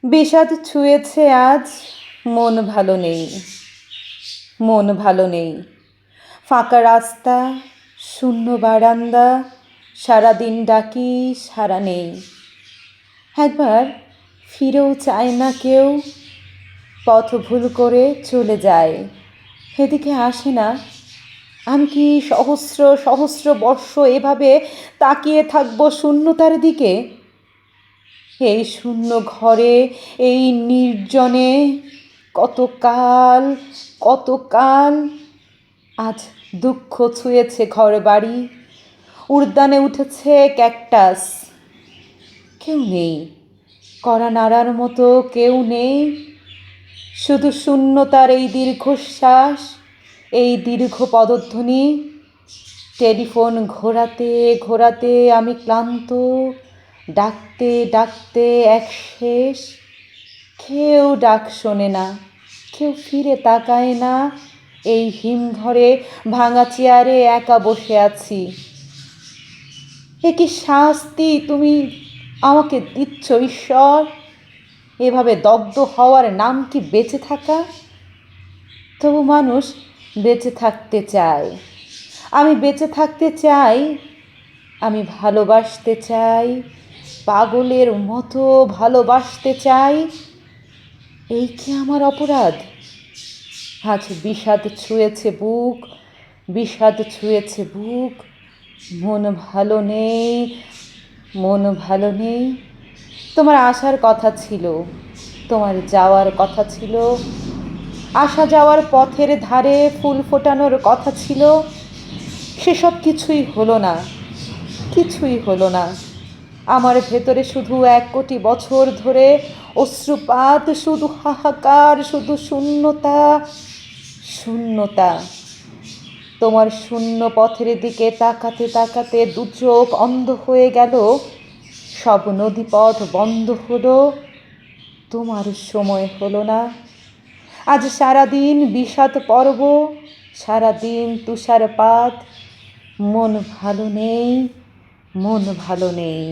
বিষাদ ছুঁয়েছে আজ, মন ভালো নেই, মন ভালো নেই। ফাঁকা রাস্তা, শূন্য বারান্দা, সারাদিন ডাকি সাড়া নেই। একবার ফিরেও চায় না কেউ, পথ ভুল করে চলে যায়, এদিকে আসে না। আমি কি সহস্র সহস্র বর্ষ এভাবে তাকিয়ে থাকবো শূন্যতার দিকে? এই শূন্য ঘরে, এই নির্জনে কতকাল, কতকাল। আজ দুঃখ ছুঁয়েছে ঘর বাড়ি, উদ্যানে উঠেছে ক্যাকটাস। কেউ নেই, কড়া নাড়ার মতো কেউ নেই, শুধু শূন্যতার এই দীর্ঘশ্বাস, এই দীর্ঘ পদধ্বনি। টেলিফোন ঘোরাতে ঘোরাতে আমি ক্লান্ত, ডাকতে ডাকতে একশেষ। কেউ ডাক শোনে না, কেউ ফিরে তাকায় না। এই হিমঘরে ভাঙা চেয়ারে একা বসে আছি। এ কি শাস্তি তুমি আমাকে দিচ্ছ ঈশ্বর? এভাবে দগ্ধ হওয়ার নাম কি বেঁচে থাকা? তবু মানুষ বেঁচে থাকতে চায়। আমি বেঁচে থাকতে চাই, আমি ভালোবাসতে চাই, পাগলের মতো ভালোবাসতে চাই। এই কি আমার অপরাধ? আজ বিষাদ ছুঁয়েছে বুক, বিষাদ ছুঁয়েছে বুক। মন ভালো নেই, মন ভালো নেই। তোমার আসার কথা ছিল, তোমার যাওয়ার কথা ছিল, আসা যাওয়ার পথের ধারে ফুল ফোটানোর কথা ছিল। সেসব কিছুই হলো না, কিছুই হলো না। আমার ভেতরে শুধু 1 কোটি বছর ধরে অশ্রুপাত, শুধু হাহাকার, শুধু শূন্যতা, শূন্যতা। তোমার শূন্য পথের দিকে তাকাতে তাকাতে দু চোখ অন্ধ হয়ে গেল, সব নদীপথ বন্ধ হলো, তোমার সময় হলো না। আজ সারাদিন বিষাদ পর্ব, সারাদিন তুষারপাত। মন ভালো নেই, মন ভালো নেই।